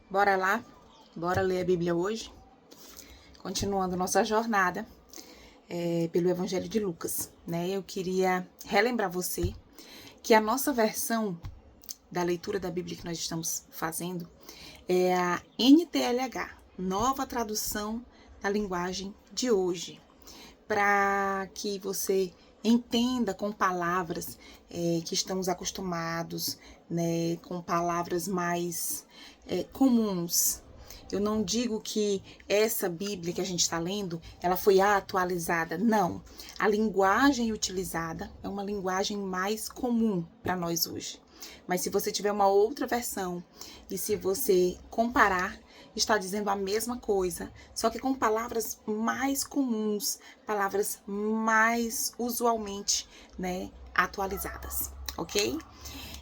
Bora lá, bora ler a Bíblia hoje, continuando nossa jornada pelo Evangelho de Lucas, né? Eu queria relembrar você que a nossa versão da leitura da Bíblia que nós estamos fazendo é a NTLH, Nova Tradução da Linguagem de Hoje, para que você entenda com palavras que estamos acostumados, né, com palavras mais comuns. Eu não digo que essa Bíblia que a gente está lendo, ela foi atualizada, não. A linguagem utilizada é uma linguagem mais comum para nós hoje. Mas se você tiver uma outra versão e se você comparar, está dizendo a mesma coisa, só que com palavras mais comuns, palavras mais usualmente, né, atualizadas, ok?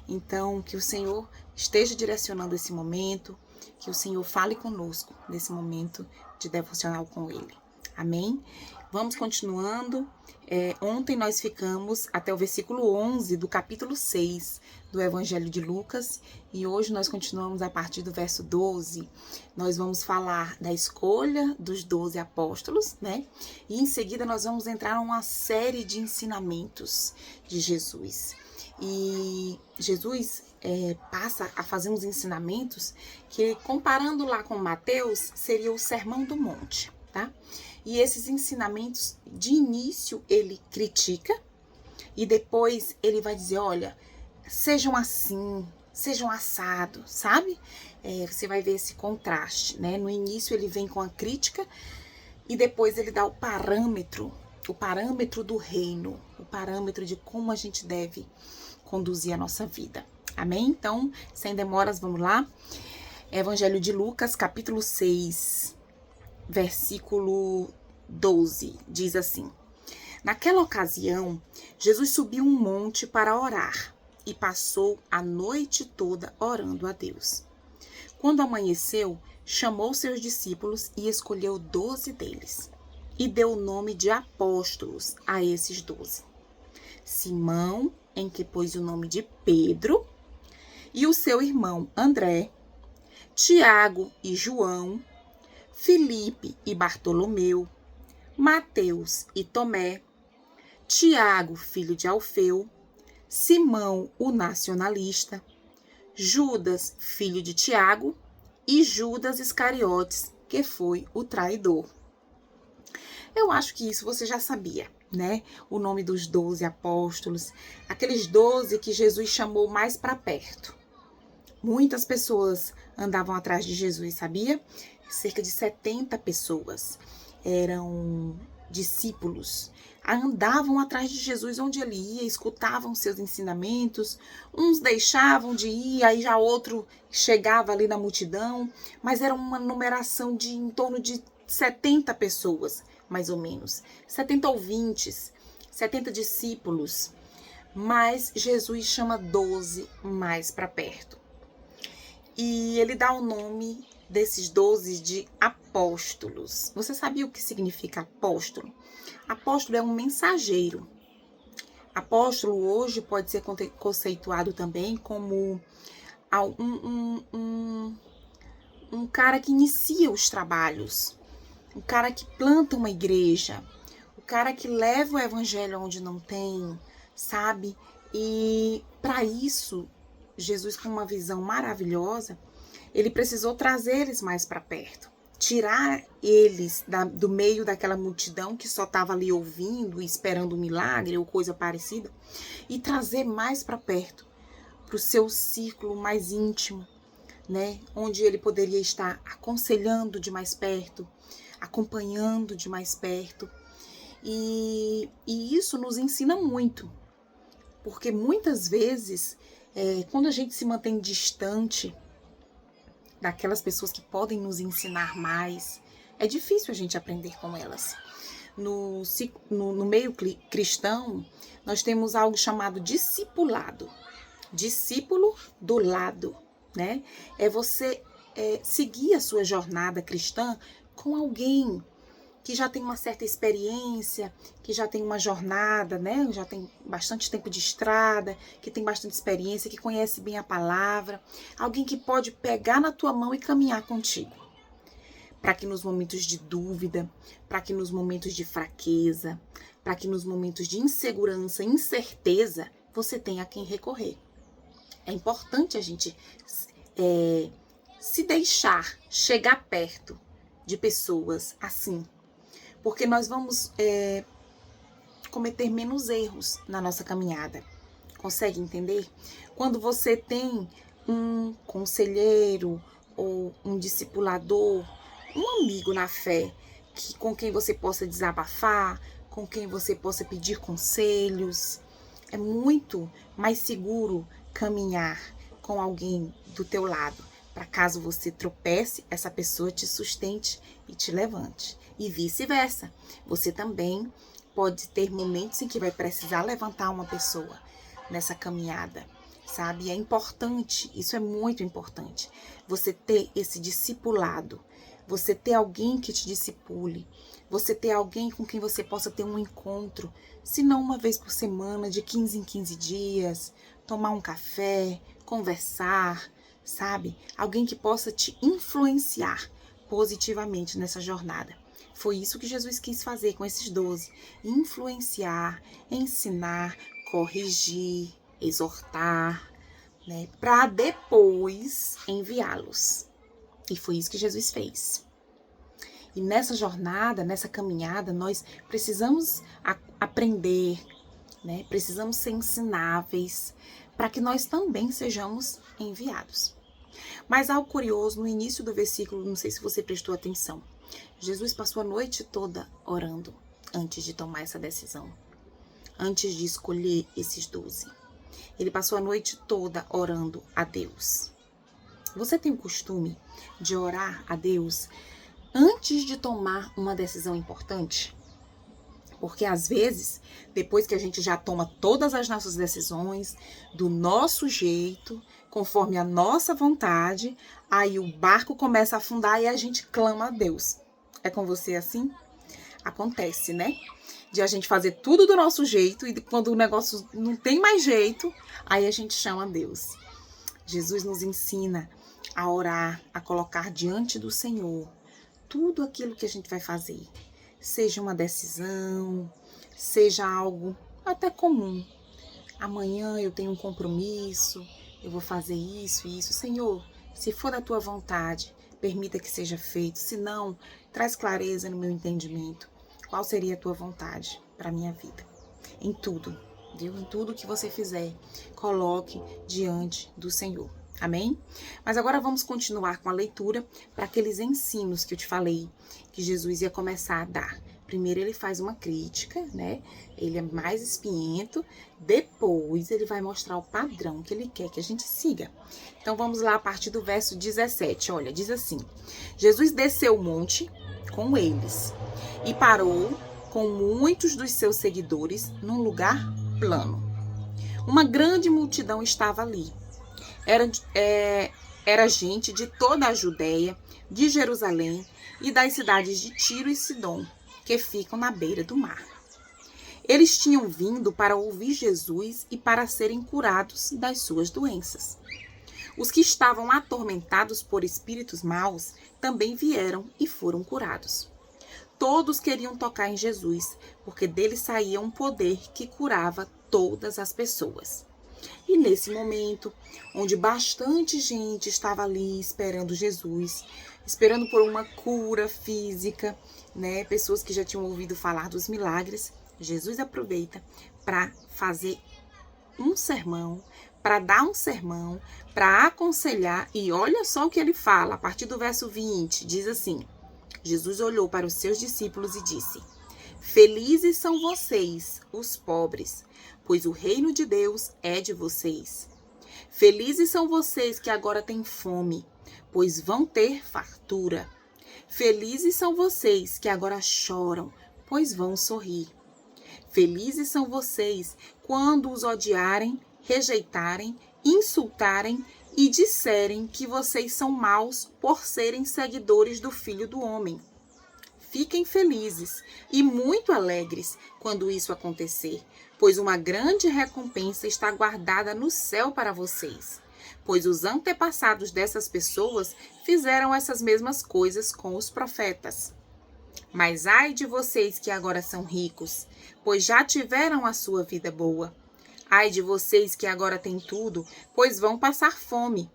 Então, que o Senhor esteja direcionando esse momento, que o Senhor fale conosco nesse momento de devocional com Ele. Amém? Vamos continuando. Ontem nós ficamos até o versículo 11 do capítulo 6 do Evangelho de Lucas e hoje nós continuamos a partir do verso 12. Nós vamos falar da escolha dos 12 apóstolos, né? E em seguida nós vamos entrar numa série de ensinamentos de Jesus. E Jesus passa a fazer uns ensinamentos que, comparando lá com Mateus, seria o Sermão do Monte, tá? E esses ensinamentos, de início, ele critica e depois ele vai dizer, olha, sejam assim, sejam assados, sabe? Você vai ver esse contraste, né? No início ele vem com a crítica e depois ele dá o parâmetro do reino, o parâmetro de como a gente deve conduzir a nossa vida. Amém? Então, sem demoras, vamos lá. Evangelho de Lucas, capítulo 6, versículo 12, diz assim: Naquela ocasião, Jesus subiu um monte para orar e passou a noite toda orando a Deus. Quando amanheceu, chamou seus discípulos e escolheu 12 deles, e deu o nome de apóstolos a esses 12. Simão, em que pôs o nome de Pedro, e o seu irmão André, Tiago e João, Filipe e Bartolomeu, Mateus e Tomé, Tiago, filho de Alfeu, Simão, o nacionalista, Judas, filho de Tiago, e Judas Iscariotes, que foi o traidor. Eu acho que isso você já sabia, né? O nome dos 12 apóstolos, aqueles 12 que Jesus chamou mais para perto. Muitas pessoas andavam atrás de Jesus, sabia? Cerca de 70 pessoas eram discípulos, andavam atrás de Jesus onde ele ia, escutavam seus ensinamentos, uns deixavam de ir, aí já outro chegava ali na multidão, mas era uma numeração de em torno de 70 pessoas, mais ou menos, 70 ouvintes, 70 discípulos, mas Jesus chama 12 mais para perto. E ele dá o nome desses 12 de apóstolos. Você sabia o que significa apóstolo? Apóstolo é um mensageiro. Apóstolo hoje pode ser conceituado também como um cara que inicia os trabalhos, um cara que planta uma igreja, o cara que leva o evangelho onde não tem, sabe? E para isso, Jesus, com uma visão maravilhosa, ele precisou trazer eles mais para perto, tirar eles do meio daquela multidão que só estava ali ouvindo e esperando um milagre ou coisa parecida, e trazer mais para perto, para o seu círculo mais íntimo, né? Onde ele poderia estar aconselhando de mais perto, acompanhando de mais perto. E isso nos ensina muito, porque muitas vezes, quando a gente se mantém distante daquelas pessoas que podem nos ensinar mais, é difícil a gente aprender com elas. No meio cristão, nós temos algo chamado discipulado. Discípulo do lado, né? É você seguir a sua jornada cristã com alguém que já tem uma certa experiência, que já tem uma jornada, né? Já tem bastante tempo de estrada, que tem bastante experiência, que conhece bem a palavra. Alguém que pode pegar na tua mão e caminhar contigo. Para que nos momentos de dúvida, para que nos momentos de fraqueza, para que nos momentos de insegurança, incerteza, você tenha a quem recorrer. É importante a gente se deixar chegar perto de pessoas assim, porque nós vamos cometer menos erros na nossa caminhada. Consegue entender? Quando você tem um conselheiro ou um discipulador, um amigo na fé, com quem você possa desabafar, com quem você possa pedir conselhos, é muito mais seguro caminhar com alguém do teu lado, para caso você tropece, essa pessoa te sustente e te levante. E vice-versa. Você também pode ter momentos em que vai precisar levantar uma pessoa nessa caminhada, sabe? É importante, isso é muito importante, você ter esse discipulado, você ter alguém que te discipule, você ter alguém com quem você possa ter um encontro, se não uma vez por semana, de 15 em 15 dias, tomar um café, conversar, sabe? Alguém que possa te influenciar positivamente nessa jornada. Foi isso que Jesus quis fazer com esses 12. Influenciar, ensinar, corrigir, exortar, né? Para depois enviá-los. E foi isso que Jesus fez. E nessa jornada, nessa caminhada, nós precisamos aprender, né? Precisamos ser ensináveis para que nós também sejamos enviados. Mas algo curioso, no início do versículo, não sei se você prestou atenção, Jesus passou a noite toda orando antes de tomar essa decisão, antes de escolher esses 12. Ele passou a noite toda orando a Deus. Você tem o costume de orar a Deus antes de tomar uma decisão importante? Porque às vezes, depois que a gente já toma todas as nossas decisões, do nosso jeito, conforme a nossa vontade, aí o barco começa a afundar e a gente clama a Deus. É com você assim? Acontece, né? De a gente fazer tudo do nosso jeito e quando o negócio não tem mais jeito, aí a gente chama a Deus. Jesus nos ensina a orar, a colocar diante do Senhor tudo aquilo que a gente vai fazer. Seja uma decisão, seja algo até comum. Amanhã eu tenho um compromisso, eu vou fazer isso e isso. Senhor, se for da tua vontade, permita que seja feito. Se não, traz clareza no meu entendimento. Qual seria a tua vontade para a minha vida? Em tudo, viu? Em tudo que você fizer, coloque diante do Senhor. Amém? Mas agora vamos continuar com a leitura para aqueles ensinos que eu te falei que Jesus ia começar a dar. Primeiro ele faz uma crítica, né? Ele é mais espinhento. Depois ele vai mostrar o padrão que ele quer que a gente siga. Então vamos lá a partir do verso 17. Olha, diz assim: Jesus desceu o monte com eles e parou com muitos dos seus seguidores num lugar plano. Uma grande multidão estava ali. Era gente de toda a Judéia, de Jerusalém e das cidades de Tiro e Sidom, que ficam na beira do mar. Eles tinham vindo para ouvir Jesus e para serem curados das suas doenças. Os que estavam atormentados por espíritos maus também vieram e foram curados. Todos queriam tocar em Jesus, porque dele saía um poder que curava todas as pessoas. E nesse momento, onde bastante gente estava ali esperando Jesus, esperando por uma cura física, né? Pessoas que já tinham ouvido falar dos milagres, Jesus aproveita para fazer um sermão, para dar um sermão, para aconselhar. E olha só o que ele fala, a partir do verso 20, diz assim: Jesus olhou para os seus discípulos e disse: Felizes são vocês, os pobres, pois o reino de Deus é de vocês. Felizes são vocês que agora têm fome, pois vão ter fartura. Felizes são vocês que agora choram, pois vão sorrir. Felizes são vocês quando os odiarem, rejeitarem, insultarem e disserem que vocês são maus por serem seguidores do Filho do Homem. fiquem felizes e muito alegres quando isso acontecer, pois uma grande recompensa está guardada no céu para vocês. Pois os antepassados dessas pessoas fizeram essas mesmas coisas com os profetas. Mas ai de vocês que agora são ricos, pois já tiveram a sua vida boa. Ai de vocês que agora têm tudo, pois vão passar fome.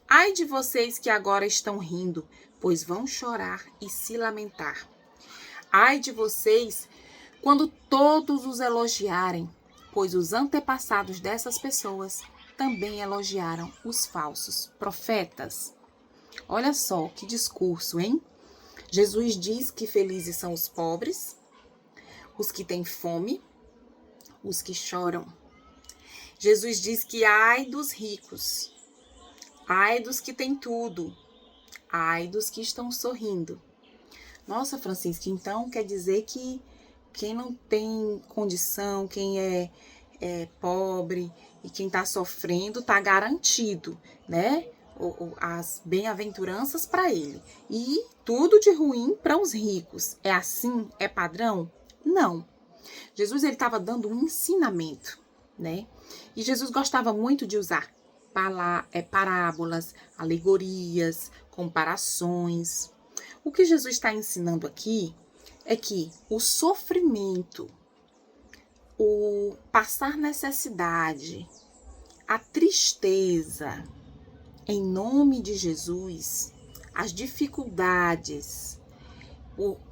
Ai de vocês que agora estão rindo, pois vão chorar e se lamentar. Ai de vocês quando todos os elogiarem, pois os antepassados dessas pessoas também elogiaram os falsos profetas. Olha só que discurso, hein? Jesus diz que felizes são os pobres, os que têm fome, os que choram. Jesus diz que ai dos ricos, ai dos que têm tudo, ai dos que estão sorrindo. Nossa, Francisca, então quer dizer que quem não tem condição, quem é pobre e quem está sofrendo está garantido, né? As bem-aventuranças para ele. E tudo de ruim para os ricos. É assim? É padrão? Não. Jesus ele estava dando um ensinamento, né? E Jesus gostava muito de usar parábolas, alegorias, comparações. O que Jesus está ensinando aqui é que o sofrimento, o passar necessidade, a tristeza, em nome de Jesus, as dificuldades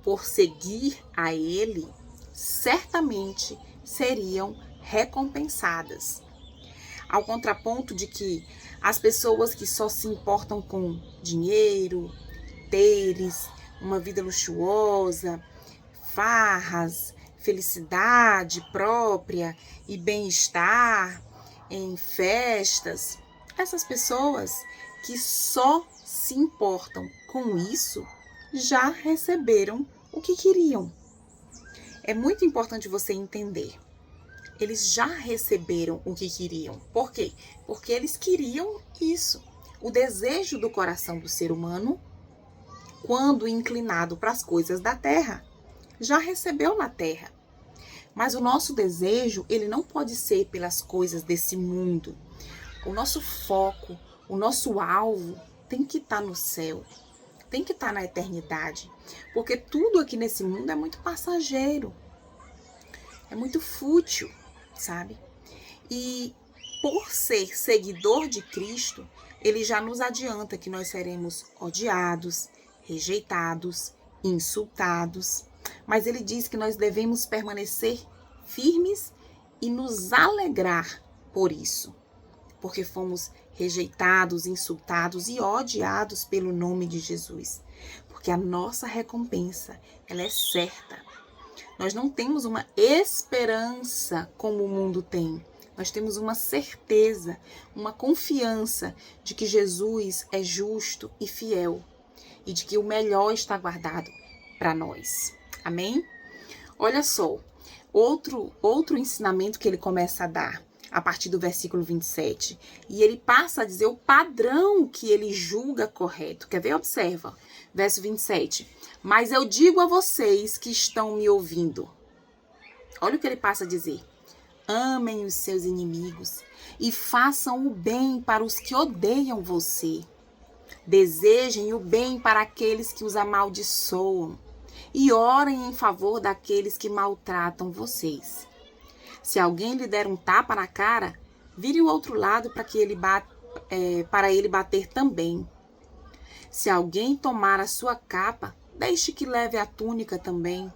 por seguir a Ele, certamente seriam recompensadas. Ao contraponto de que as pessoas que só se importam com dinheiro, teres, uma vida luxuosa, farras, felicidade própria e bem-estar em festas, essas pessoas que só se importam com isso já receberam o que queriam. É muito importante você entender. Eles já receberam o que queriam. Por quê? Porque eles queriam isso. O desejo do coração do ser humano, quando inclinado para as coisas da terra, já recebeu na terra. Mas o nosso desejo, ele não pode ser pelas coisas desse mundo. O nosso foco, o nosso alvo tem que estar no céu, tem que estar na eternidade, porque tudo aqui nesse mundo é muito passageiro, é muito fútil, sabe? E por ser seguidor de Cristo, ele já nos adianta que nós seremos odiados, rejeitados, insultados, mas ele diz que nós devemos permanecer firmes e nos alegrar por isso. Porque fomos rejeitados, insultados e odiados pelo nome de Jesus. Porque a nossa recompensa, ela é certa. Nós não temos uma esperança como o mundo tem. Nós temos uma certeza, uma confiança de que Jesus é justo e fiel. E de que o melhor está guardado para nós. Amém? Olha só, outro ensinamento que ele começa a dar. A partir do versículo 27. E ele passa a dizer o padrão que ele julga correto. Quer ver? Observa. Verso 27. Mas eu digo a vocês que estão me ouvindo. Olha o que ele passa a dizer. Amem os seus inimigos e façam o bem para os que odeiam você. Desejem o bem para aqueles que os amaldiçoam. E orem em favor daqueles que maltratam vocês. Se alguém lhe der um tapa na cara, vire o outro lado para ele bater também. Se alguém tomar a sua capa, deixe que leve a túnica também.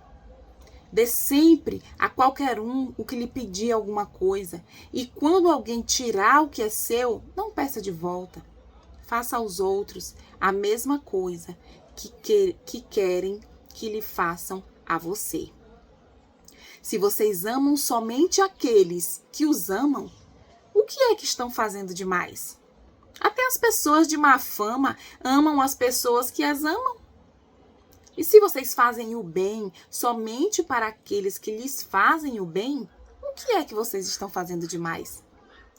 Dê sempre a qualquer um o que lhe pedir alguma coisa. E quando alguém tirar o que é seu, não peça de volta. Faça aos outros a mesma coisa que querem que lhe façam a você. Se vocês amam somente aqueles que os amam, o que é que estão fazendo demais? Até as pessoas de má fama amam as pessoas que as amam. E se vocês fazem o bem somente para aqueles que lhes fazem o bem, o que é que vocês estão fazendo demais?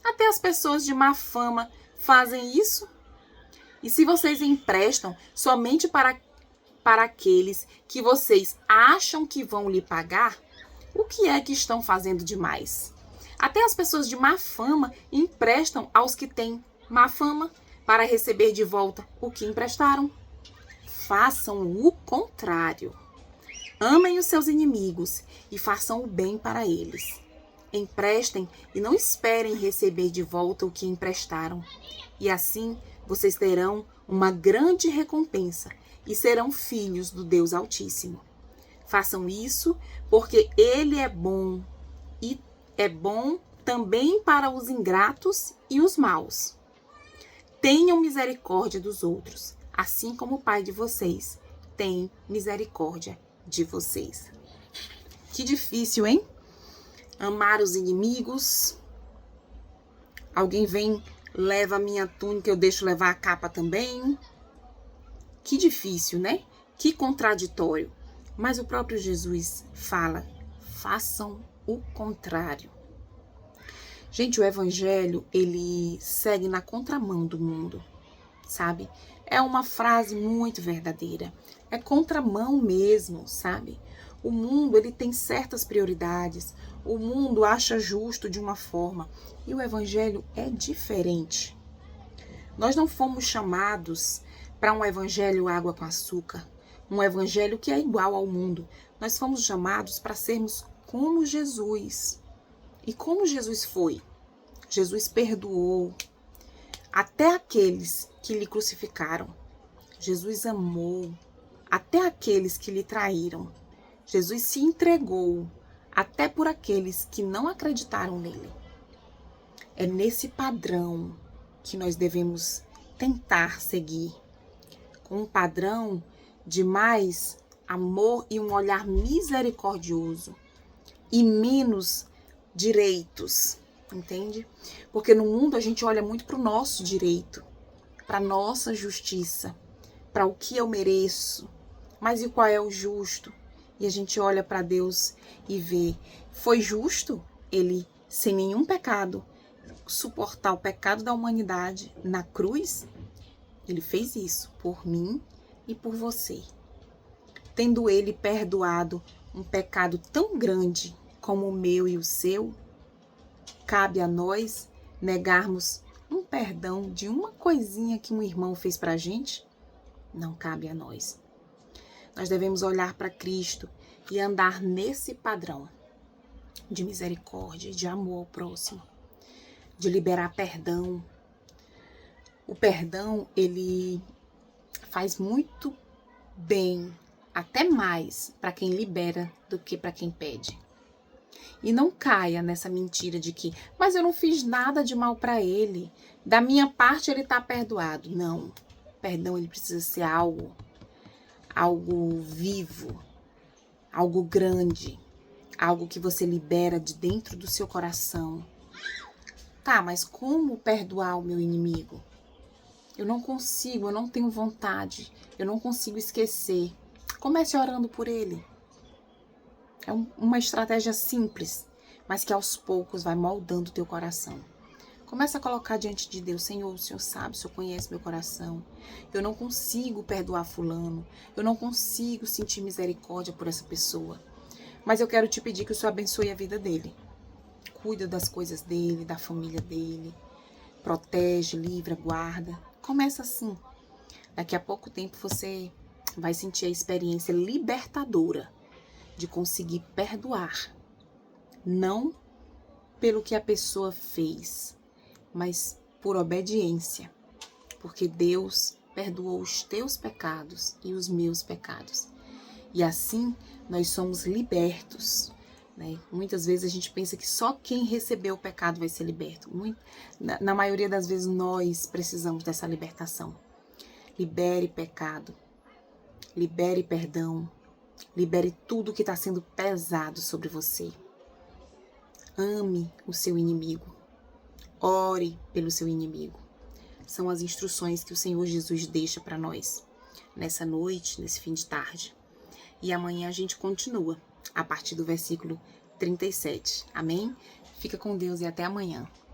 Até as pessoas de má fama fazem isso. E se vocês emprestam somente para para aqueles que vocês acham que vão lhe pagar, o que é que estão fazendo demais? Até as pessoas de má fama emprestam aos que têm má fama para receber de volta o que emprestaram. Façam o contrário. Amem os seus inimigos e façam o bem para eles. Emprestem e não esperem receber de volta o que emprestaram. E assim vocês terão uma grande recompensa e serão filhos do Deus Altíssimo. Façam isso porque Ele é bom e é bom também para os ingratos e os maus. Tenham misericórdia dos outros, assim como o Pai de vocês tem misericórdia de vocês. Que difícil, hein? Amar os inimigos. Alguém vem, leva a minha túnica, eu deixo levar a capa também. Que difícil, né? Que contraditório. Mas o próprio Jesus fala, façam o contrário. Gente, o evangelho, ele segue na contramão do mundo, sabe? É uma frase muito verdadeira. É contramão mesmo, sabe? O mundo, ele tem certas prioridades. O mundo acha justo de uma forma. E o evangelho é diferente. Nós não fomos chamados para um evangelho água com açúcar. Um evangelho que é igual ao mundo. Nós fomos chamados para sermos como Jesus. E como Jesus foi? Jesus perdoou até aqueles que lhe crucificaram. Jesus amou até aqueles que lhe traíram. Jesus se entregou até por aqueles que não acreditaram nele. É nesse padrão que nós devemos tentar seguir. Com um padrão de mais amor e um olhar misericordioso e menos direitos, entende? Porque no mundo a gente olha muito para o nosso direito, para a nossa justiça, para o que eu mereço, mas e qual é o justo? E a gente olha para Deus e vê, foi justo ele, sem nenhum pecado, suportar o pecado da humanidade na cruz? Ele fez isso por mim e por você. Tendo ele perdoado um pecado tão grande como o meu e o seu, cabe a nós negarmos um perdão de uma coisinha que um irmão fez pra gente? Não cabe a nós. Nós devemos olhar para Cristo e andar nesse padrão de misericórdia, de amor ao próximo, de liberar perdão. O perdão, ele faz muito bem, até mais, para quem libera do que para quem pede. E não caia nessa mentira de que, mas eu não fiz nada de mal para ele, da minha parte ele está perdoado. Não, perdão ele precisa ser algo vivo, algo grande, algo que você libera de dentro do seu coração. Tá, mas como perdoar o meu inimigo? Eu não consigo, eu não tenho vontade, eu não consigo esquecer. Comece orando por ele. É uma estratégia simples, mas que aos poucos vai moldando o teu coração. Começa a colocar diante de Deus, Senhor, o Senhor sabe, o Senhor conhece meu coração. Eu não consigo perdoar fulano, eu não consigo sentir misericórdia por essa pessoa. Mas eu quero te pedir que o Senhor abençoe a vida dele. Cuida das coisas dele, da família dele. Protege, livra, guarda. Começa assim. Daqui a pouco tempo você vai sentir a experiência libertadora de conseguir perdoar. Não pelo que a pessoa fez, mas por obediência. Porque Deus perdoou os teus pecados e os meus pecados. E assim nós somos libertos. Né? Muitas vezes a gente pensa que só quem recebeu o pecado vai ser liberto. Na maioria das vezes nós precisamos dessa libertação. Libere pecado, libere perdão, libere tudo que está sendo pesado sobre você. Ame o seu inimigo, ore pelo seu inimigo. São as instruções que o Senhor Jesus deixa para nós nessa noite, nesse fim de tarde. E amanhã a gente continua a partir do versículo 37. Amém? Fica com Deus e até amanhã.